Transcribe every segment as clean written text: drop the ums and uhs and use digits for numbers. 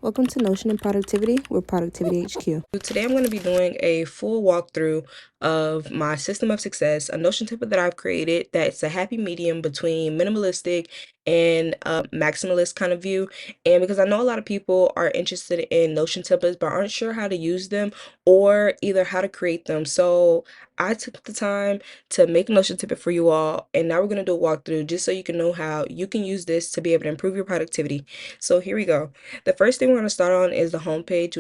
Welcome to Notion and Productivity with Productivity HQ. Today I'm going to be doing a full walkthrough of my system of success, a Notion template that I've created that's a happy medium between minimalistic and a maximalist kind of view. And because I know a lot of people are interested in Notion templates but aren't sure how to use them or either how to create them. So I took the time to make a Notion template for you all, and now we're going to do a walkthrough just so you can know how you can use this to be able to improve your productivity. So here we go. The first thing we're going to start on is the home page,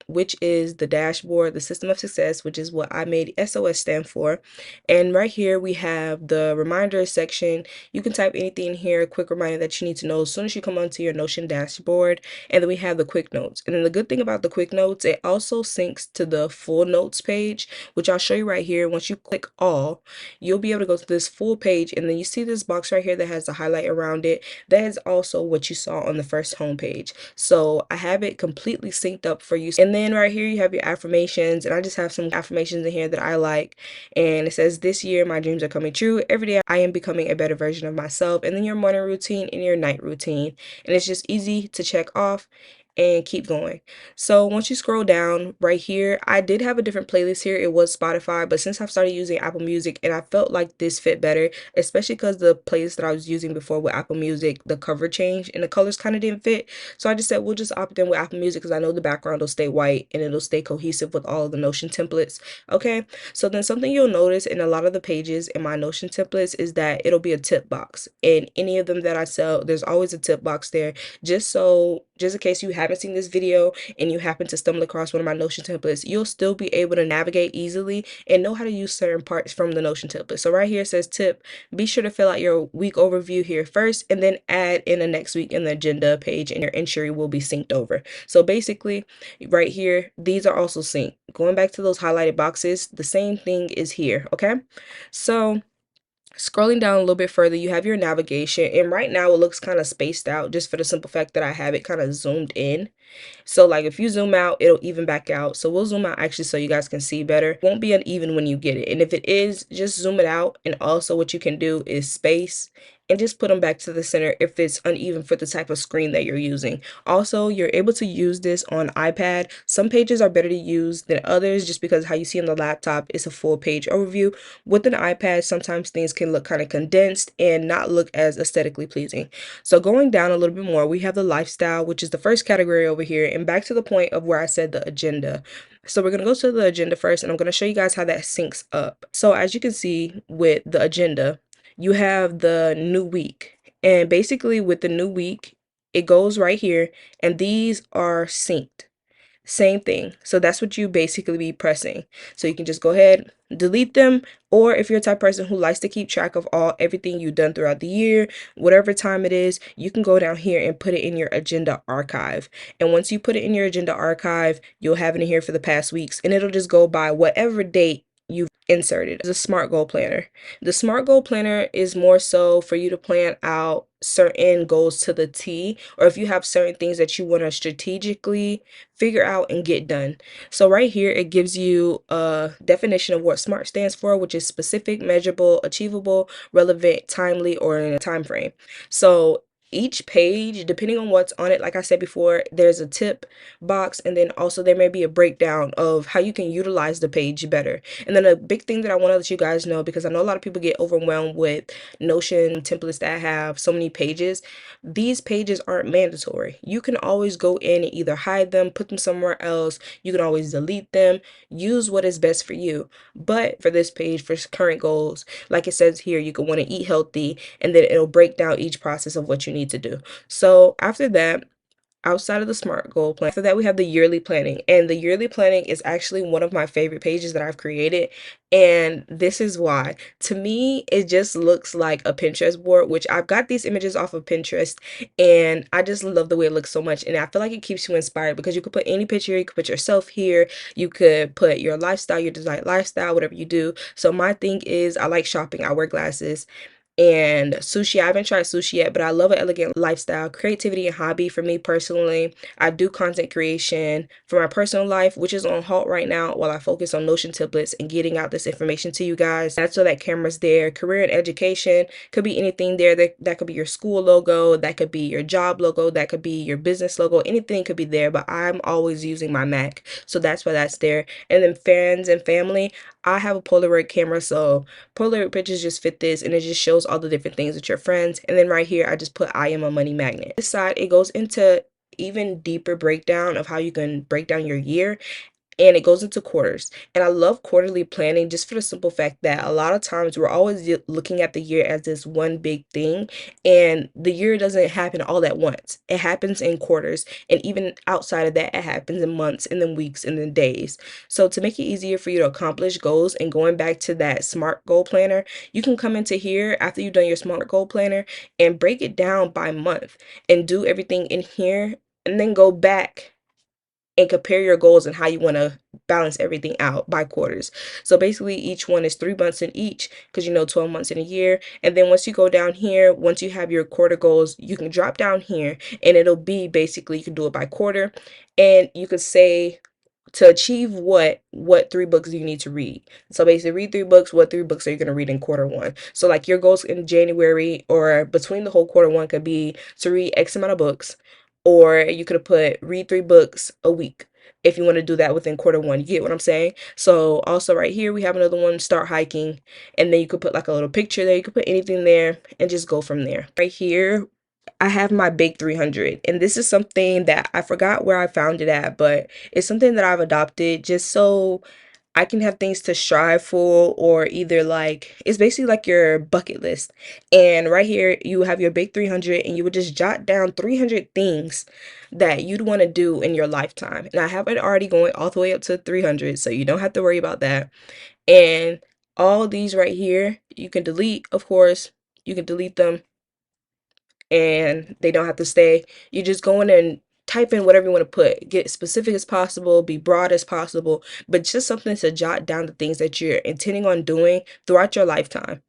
which is the dashboard, the system of success, which is what I made SOS stand for. And right here we have the reminders section. You can type anything in here, a quick reminder that you need to know as soon as you come onto your Notion dashboard. And then we have the quick notes. And then the good thing about the quick notes, it also syncs to the full notes page, which I'll show you right here. Once you click all, you'll be able to go to this full page, and then you see this box right here that has a highlight around it. That is also what you saw on the first home page. So I have it completely synced up for you. And then right here you have your affirmations, and I just have some affirmations in here that I like. And it says, this year my dreams are coming true. Every day I am becoming a better version of myself. And then your morning routine and your night routine. And it's just easy to check off and keep going. So once you scroll down right here, I did have a different playlist here. It was Spotify, but since I've started using Apple Music, and I felt like this fit better, especially because the playlist that I was using before with Apple Music, the cover changed and the colors kind of didn't fit. So I just said we'll just opt in with Apple Music because I know the background will stay white and it'll stay cohesive with all of the Notion templates. Okay, so then something you'll notice in a lot of the pages in my Notion templates is that it'll be a tip box. In any of them that I sell, there's always a tip box there, just in case you haven't seen this video and you happen to stumble across one of my Notion templates, you'll still be able to navigate easily and know how to use certain parts from the Notion template. So right here it says tip. Be sure to fill out your week overview here first, and then add in the next week in the agenda page, and your entry will be synced over. So basically right here, these are also synced. Going back to those highlighted boxes, the same thing is here. Okay, so scrolling down a little bit further, you have your navigation, and right now it looks kind of spaced out just for the simple fact that I have it kind of zoomed in. So like if you zoom out, it'll even back out. So we'll zoom out actually so you guys can see better. It won't be uneven when you get it. And if it is, just zoom it out. And also what you can do is space and just put them back to the center if it's uneven for the type of screen that you're using. Also, you're able to use this on iPad. Some pages are better to use than others just because how you see on the laptop is a full page overview. With an iPad, sometimes things can look kind of condensed and not look as aesthetically pleasing. So going down a little bit more, we have the lifestyle, which is the first category over here, and back to the point of where I said the agenda. So we're going to go to the agenda first, and I'm going to show you guys how that syncs up. So as you can see with the agenda, you have the new week, and basically with the new week, it goes right here, and these are synced. Same thing. So that's what you basically be pressing. So you can just go ahead, delete them, or if you're the type of person who likes to keep track of everything you've done throughout the year, whatever time it is, you can go down here and put it in your agenda archive. And once you put it in your agenda archive, you'll have it in here for the past weeks, and it'll just go by whatever date you've inserted. The SMART goal planner. The SMART goal planner is more so for you to plan out certain goals to the T, or if you have certain things that you want to strategically figure out and get done. So right here it gives you a definition of what SMART stands for, which is specific, measurable, achievable, relevant, timely, or in a time frame. So each page, depending on what's on it, like I said before, there's a tip box, and then also there may be a breakdown of how you can utilize the page better. And then a big thing that I want to let you guys know, because I know a lot of people get overwhelmed with Notion templates that have so many pages, these pages aren't mandatory. You can always go in and either hide them, put them somewhere else. You can always delete them. Use what is best for you. But for this page, for current goals, like it says here, you can want to eat healthy, and then it'll break down each process of what you need to do. So after that, outside of the SMART goal plan, after that we have the yearly planning, and the yearly planning is actually one of my favorite pages that I've created, and this is why. To me, it just looks like a Pinterest board, which I've got these images off of Pinterest, and I just love the way it looks so much, and I feel like it keeps you inspired because you could put any picture, you could put yourself here, you could put your lifestyle, your desired lifestyle, whatever you do. So my thing is I like shopping, I wear glasses, and sushi. I haven't tried sushi yet, but I love an elegant lifestyle, creativity, and hobby. For me personally, I do content creation for my personal life, which is on halt right now while I focus on Notion templates and getting out this information to you guys. That's so that camera's there. Career and education could be anything there. That could be your school logo, that could be your job logo, that could be your business logo. Anything could be there, but I'm always using my Mac, so that's why that's there. And then friends and family, I have a Polaroid camera, so Polaroid pictures just fit this, and it just shows all the different things with your friends. And then right here, I just put I am a money magnet. This side, it goes into even deeper breakdown of how you can break down your year, and it goes into quarters. And I love quarterly planning just for the simple fact that a lot of times we're always looking at the year as this one big thing, and the year doesn't happen all at once. It happens in quarters, and even outside of that, it happens in months and then weeks and then days. So to make it easier for you to accomplish goals, and going back to that SMART goal planner, you can come into here after you've done your SMART goal planner and break it down by month and do everything in here, and then go back and compare your goals and how you want to balance everything out by quarters. So basically each one is 3 months in each, because 12 months in a year. And then once you go down here, once you have your quarter goals, you can drop down here and it'll be basically, you can do it by quarter, and you could say to achieve what 3 books do you need to read. So basically read 3 books. What 3 books are you going to read in quarter one? So like your goals in January or between the whole quarter one could be to read X amount of books, or you could have put read 3 books a week if you want to do that within quarter one. You get what I'm saying? So also right here we have another one, start hiking, and then you could put like a little picture there. You could put anything there and just go from there. Right here I have my big 300, and this is something that I forgot where I found it at, but it's something that I've adopted just so I can have things to strive for, or either like it's basically like your bucket list. And right here you have your big 300, and you would just jot down 300 things that you'd want to do in your lifetime. And I have it already going all the way up to 300, so you don't have to worry about that. And all these right here you can delete, of course. You can delete them and they don't have to stay. You just go in and type in whatever you want to put. Get specific as possible, be broad as possible, but just something to jot down the things that you're intending on doing throughout your lifetime.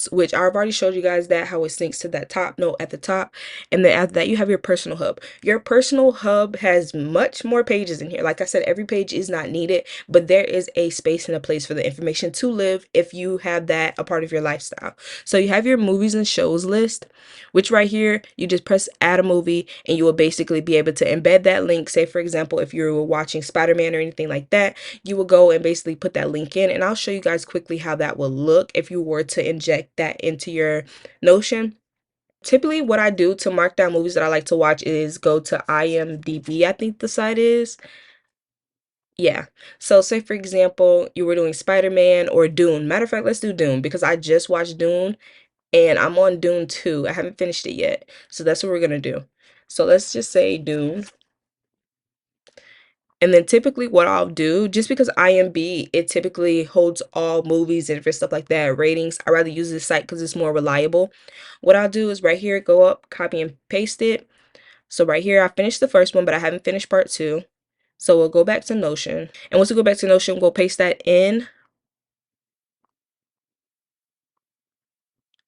Which I've already showed you guys that how it syncs to that top note at the top. And then after that, you have your personal hub. Your personal hub has much more pages in here. Like I said, every page is not needed, but there is a space and a place for the information to live if you have that a part of your lifestyle. So you have your movies and shows list, which right here, you just press add a movie, and you will basically be able to embed that link. Say, for example, if you're watching Spider-Man or anything like that, you will go and basically put that link in. And I'll show you guys quickly how that will look if you were to inject that into your Notion. Typically, what I do to mark down movies that I like to watch is go to IMDb, I think the site is. Yeah. So say for example, you were doing Spider-Man or Dune. Matter of fact, let's do Dune because I just watched Dune and I'm on Dune 2. I haven't finished it yet. So that's what we're gonna do. So let's just say Dune. And then typically what I'll do, just because IMB, it typically holds all movies and different stuff like that, ratings, I rather use this site because it's more reliable. What I'll do is right here, go up, copy and paste it. So right here, I finished the first one, but I haven't finished part 2. So we'll go back to Notion. And once we go back to Notion, we'll paste that in.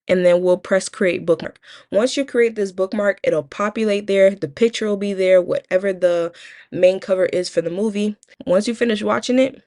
And then we'll press create bookmark. Once you create this bookmark, it'll populate there. The picture will be there, whatever the main cover is for the movie. Once you finish watching it,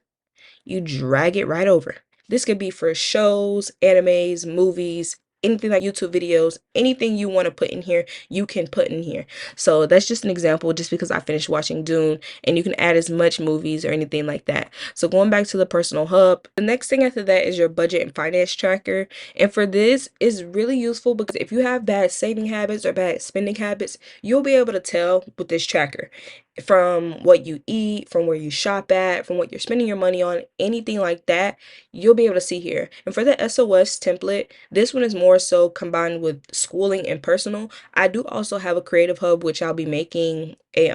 you drag it right over. This could be for shows, animes, movies, anything like YouTube videos, anything you want to put in here, you can put in here. So that's just an example, just because I finished watching Dune, and you can add as much movies or anything like that. So going back to the personal hub, the next thing after that is your budget and finance tracker. And for this is really useful because if you have bad saving habits or bad spending habits, you'll be able to tell with this tracker from what you eat, from where you shop at, from what you're spending your money on, anything like that, you'll be able to see here. And for the SOS template, this one is more so combined with schooling and personal. I do also have a creative hub, which I'll be making a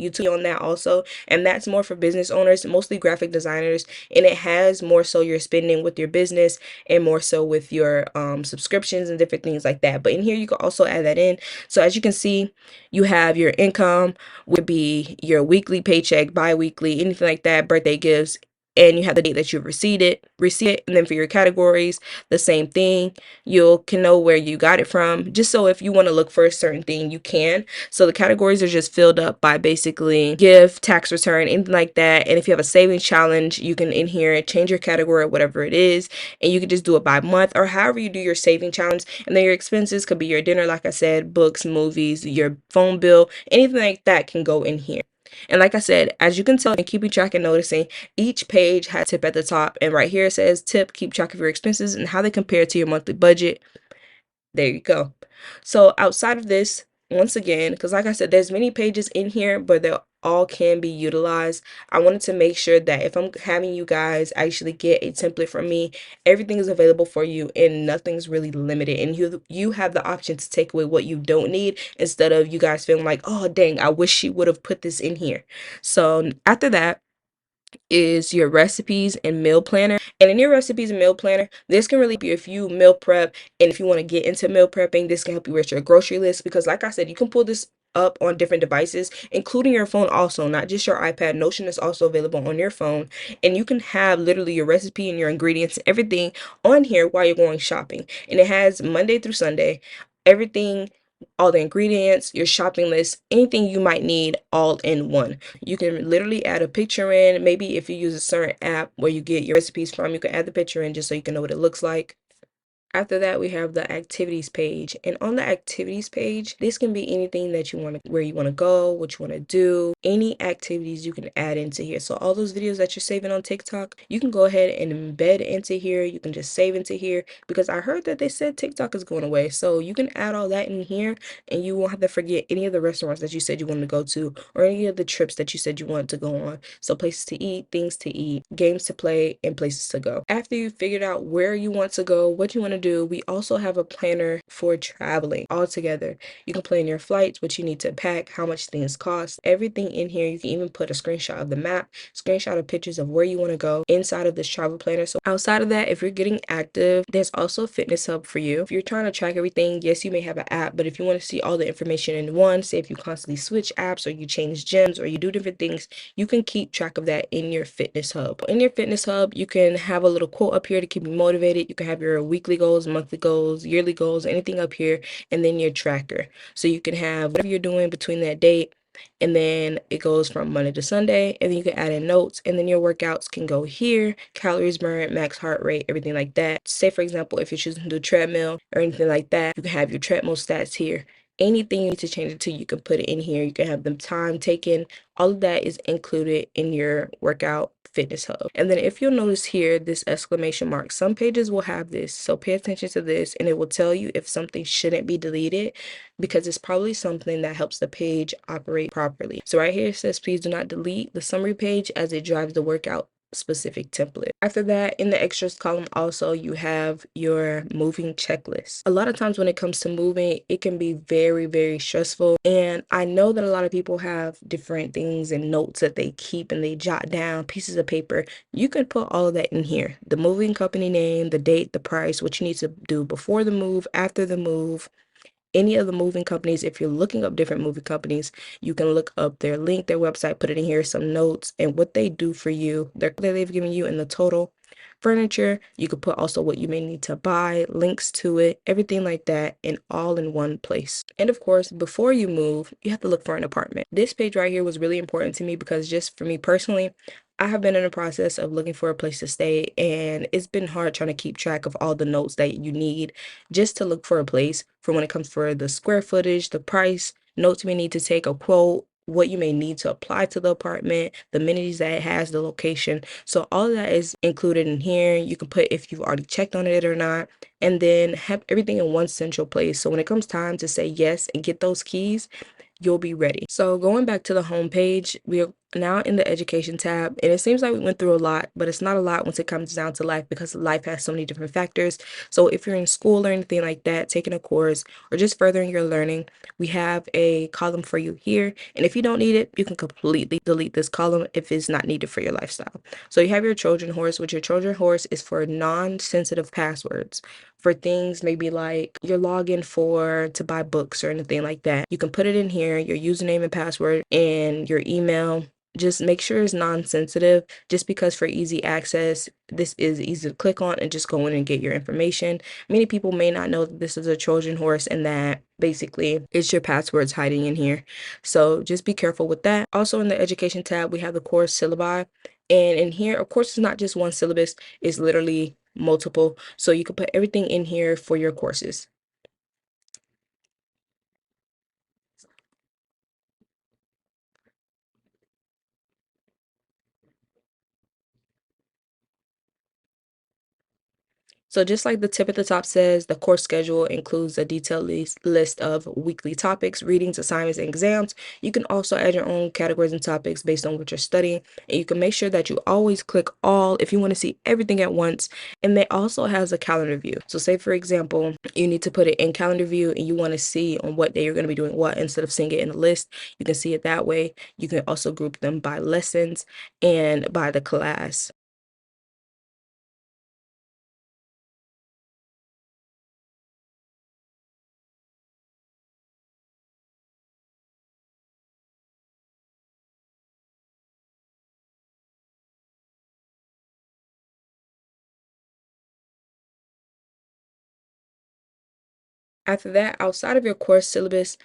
YouTube on that also, and that's more for business owners, mostly graphic designers, and it has more so your spending with your business and more so with your subscriptions and different things like that. But in here you can also add that in. So as you can see, you have your income would be your weekly paycheck, bi-weekly, anything like that, birthday gifts, and you have the date that you've received it. And then for your categories, the same thing. You can know where you got it from, just so if you want to look for a certain thing, you can. So the categories are just filled up by basically gift, tax return, anything like that. And if you have a savings challenge, you can in here change your category, whatever it is, and you can just do it by month or however you do your saving challenge. And then your expenses could be your dinner, like I said, books, movies, your phone bill, anything like that can go in here. And like I said, as you can tell and keeping track and noticing, each page has a tip at the top. And right here it says tip, keep track of your expenses and how they compare to your monthly budget. There you go. So outside of this, once again, because like I said, there's many pages in here, but they all can be utilized. I wanted to make sure that if I'm having you guys actually get a template from me, everything is available for you and nothing's really limited. And you have the option to take away what you don't need instead of you guys feeling like, oh dang, I wish she would have put this in here. So after that is your recipes and meal planner. And in your recipes and meal planner, this can really be if you meal prep and if you want to get into meal prepping, this can help you with your grocery list because like I said, you can pull this up on different devices, including your phone also, not just your iPad. Notion is also available on your phone, and you can have literally your recipe and your ingredients, everything on here while you're going shopping. And it has Monday through Sunday, everything, all the ingredients, your shopping list, anything you might need all in one. You can literally add a picture in. Maybe if you use a certain app where you get your recipes from, you can add the picture in just so you can know what it looks like. After that, we have the activities page. And on the activities page, this can be anything that you want to, where you want to go, what you want to do, any activities you can add into here. So all those videos that you're saving on TikTok, you can go ahead and embed into here. You can just save into here because I heard that they said TikTok is going away. So you can add all that in here and you won't have to forget any of the restaurants that you said you wanted to go to or any of the trips that you said you wanted to go on. So places to eat, things to eat, games to play, and places to go. After you figured out where you want to go, what you want to do, we also have a planner for traveling all together. You can plan your flights, what you need to pack, how much things cost, everything in here. You can even put a screenshot of the map, screenshot of pictures of where you want to go inside of this travel planner. So outside of that, if you're getting active, there's also a fitness hub for you. If you're trying to track everything, yes, you may have an app, but if you want to see all the information in one, say if you constantly switch apps or you change gyms or you do different things, you can keep track of that in your fitness hub. In your fitness hub, you can have a little quote up here to keep you motivated. You can have your weekly goals, monthly goals, yearly goals, anything up here, and then your tracker. So you can have whatever you're doing between that date, and then it goes from Monday to Sunday, and then you can add in notes, and then your workouts can go here, calories burned, max heart rate, everything like that. Say for example, if you're choosing to do treadmill or anything like that, you can have your treadmill stats here. Anything you need to change it to, you can put it in here. You can have the time taken. All of that is included in your workout fitness hub. And then if you'll notice here, this exclamation mark, some pages will have this. So pay attention to this and it will tell you if something shouldn't be deleted because it's probably something that helps the page operate properly. So right here it says, please do not delete the summary page as it drives the workout specific template. After that, in the extras column also you have your moving checklist. A lot of times when it comes to moving, it can be very, very stressful, and I know that a lot of people have different things and notes that they keep and they jot down pieces of paper. You can put all of that in here: the moving company name, the date, the price, what you need to do before the move, after the move, any of the moving companies. If you're looking up different moving companies, you can look up their link, their website, put it in here, some notes, and what they do for you, that they've given you in the total. Furniture, you could put also what you may need to buy, links to it, everything like that, and all in one place. And of course, before you move, you have to look for an apartment. This page right here was really important to me because just for me personally, I have been in the process of looking for a place to stay, and it's been hard trying to keep track of all the notes that you need just to look for a place, for when it comes for the square footage, the price, notes you may need to take, a quote, what you may need to apply to the apartment, the amenities that it has, the location. So all of that is included in here. You can put if you've already checked on it or not, and then have everything in one central place. So when it comes time to say yes and get those keys, you'll be ready. So going back to the home page, we are now in the education tab, and it seems like we went through a lot, but it's not a lot once it comes down to life because life has so many different factors. So if you're in school or anything like that, taking a course or just furthering your learning, we have a column for you here. And if you don't need it, you can completely delete this column if it's not needed for your lifestyle. So you have your Trojan horse, which your Trojan horse is for non-sensitive passwords, for things maybe like your login for to buy books or anything like that. You can put it in here, your username and password and your email. just make sure it's non-sensitive, just because for easy access, this is easy to click on and just go in and get your information. Many people may not know that this is a Trojan horse and that basically it's your passwords hiding in here. So just be careful with that. Also in the education tab, we have the course syllabi. And in here, of course, it's not just one syllabus, it's literally multiple. So you can put everything in here for your courses. So just like the tip at the top says, the course schedule includes a detailed list of weekly topics, readings, assignments, and exams. You can also add your own categories and topics based on what you're studying. And you can make sure that you always click all if you want to see everything at once. And it also has a calendar view. So say, for example, you need to put it in calendar view and you want to see on what day you're going to be doing what instead of seeing it in a list. You can see it that way. You can also group them by lessons and by the class. After that, outside of your course syllabus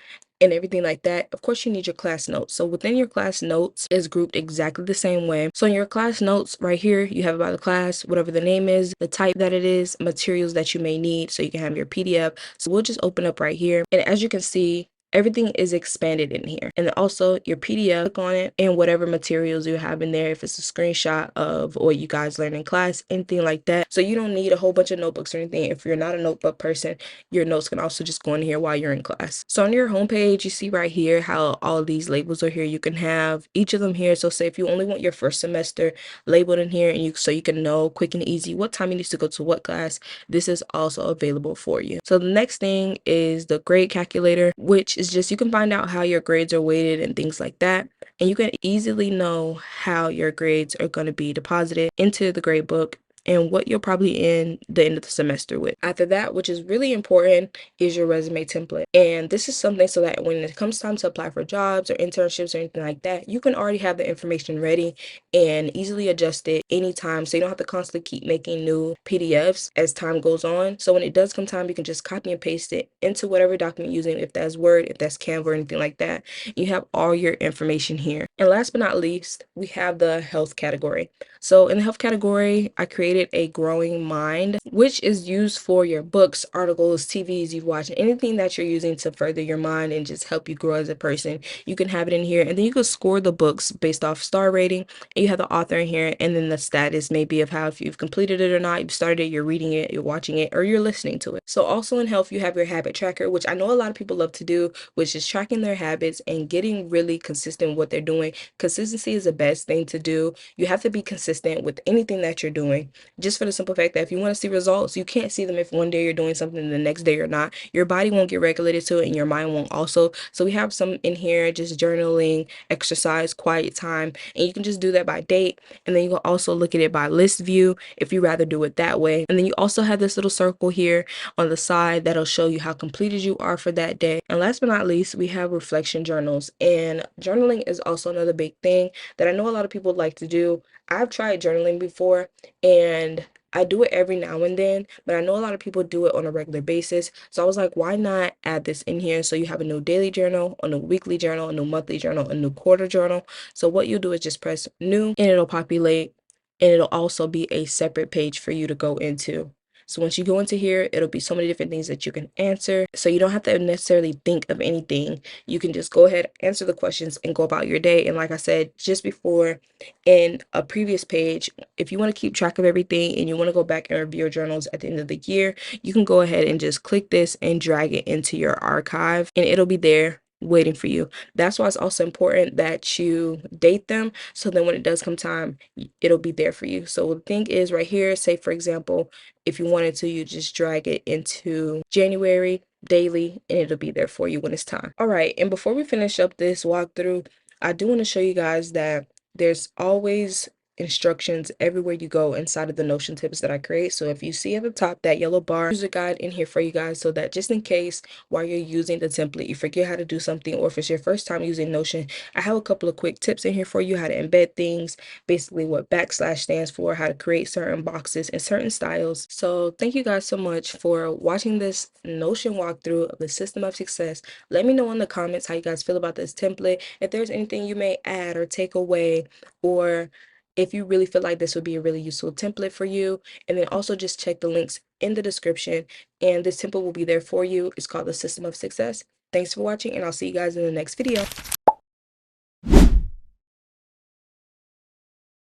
and everything like that, of course, you need your class notes. So within your class notes is grouped exactly the same way. So in your class notes right here, you have about the class, whatever the name is, the type that it is, materials that you may need so you can have your PDF. So we'll just open up right here. And as you can see, everything is expanded in here. And then also your PDF, click on it and whatever materials you have in there, if it's a screenshot of what you guys learn in class, anything like that. So you don't need a whole bunch of notebooks or anything. If you're not a notebook person, your notes can also just go in here while you're in class. So on your homepage, you see right here how all these labels are here. You can have each of them here. So say if you only want your first semester labeled in here and you can know quick and easy what time you need to go to what class, this is also available for you. So the next thing is the grade calculator, which is just you can find out how your grades are weighted and things like that. And you can easily know how your grades are going to be deposited into the grade book and what you'll probably end the end of the semester with. After that, which is really important, is your resume template. And this is something so that when it comes time to apply for jobs or internships or anything like that, you can already have the information ready and easily adjust it anytime. So you don't have to constantly keep making new PDFs as time goes on. So when it does come time, you can just copy and paste it into whatever document you're using, if that's Word, if that's Canva or anything like that. You have all your information here. And last but not least, we have the health category. So in the health category, I created a growing mind, which is used for your books, articles, TVs you've watched, anything that you're using to further your mind and just help you grow as a person. You can have it in here, and then you can score the books based off star rating, and you have the author in here, and then the status maybe of how if you've completed it or not, you've started it, you're reading it, you're watching it, or you're listening to it. So also in health, you have your habit tracker, which I know a lot of people love to do, which is tracking their habits and getting really consistent with what they're doing. Consistency is the best thing to do. You have to be consistent with anything that you're doing, just for the simple fact that if you want to see results, you can't see them if one day you're doing something and the next day you're not. Your body won't get regulated to it and your mind won't also. So we have some in here, just journaling, exercise, quiet time, and you can just do that by date. And then you can also look at it by list view if you rather do it that way. And then you also have this little circle here on the side that'll show you how completed you are for that day. And last but not least, we have reflection journals. And journaling is also another big thing that I know a lot of people like to do. I've tried journaling before and I do it every now and then, but I know a lot of people do it on a regular basis. So I was like, why not add this in here? So you have a new daily journal, a new weekly journal, a new monthly journal, a new quarter journal. So what you do is just press new and it'll populate, and it'll also be a separate page for you to go into. So once you go into here, it'll be so many different things that you can answer. So you don't have to necessarily think of anything. You can just go ahead, answer the questions, and go about your day. And like I said just before in a previous page, if you want to keep track of everything and you want to go back and review your journals at the end of the year, you can go ahead and just click this and drag it into your archive, and it'll be there waiting for you. That's why it's also important that you date them, so then when it does come time, it'll be there for you. So the thing is right here, say for example, if you wanted to, you just drag it into January daily and it'll be there for you when it's time. All right, and before we finish up this walkthrough, I do want to show you guys that there's always instructions everywhere you go inside of the Notion tips that I create. So if you see at the top that yellow bar, user guide in here for you guys, so that just in case while you're using the template you forget how to do something, or if it's your first time using Notion, I have a couple of quick tips in here for you: how to embed things, basically what backslash stands for, how to create certain boxes and certain styles. So thank you guys so much for watching this Notion walkthrough of the System of Success. Let me know in the comments how you guys feel about this template, if there's anything you may add or take away, or if you really feel like this would be a really useful template for you. And then also just check the links in the description, and this template will be there for you. It's called the System of Success. Thanks for watching, and I'll see you guys in the next video.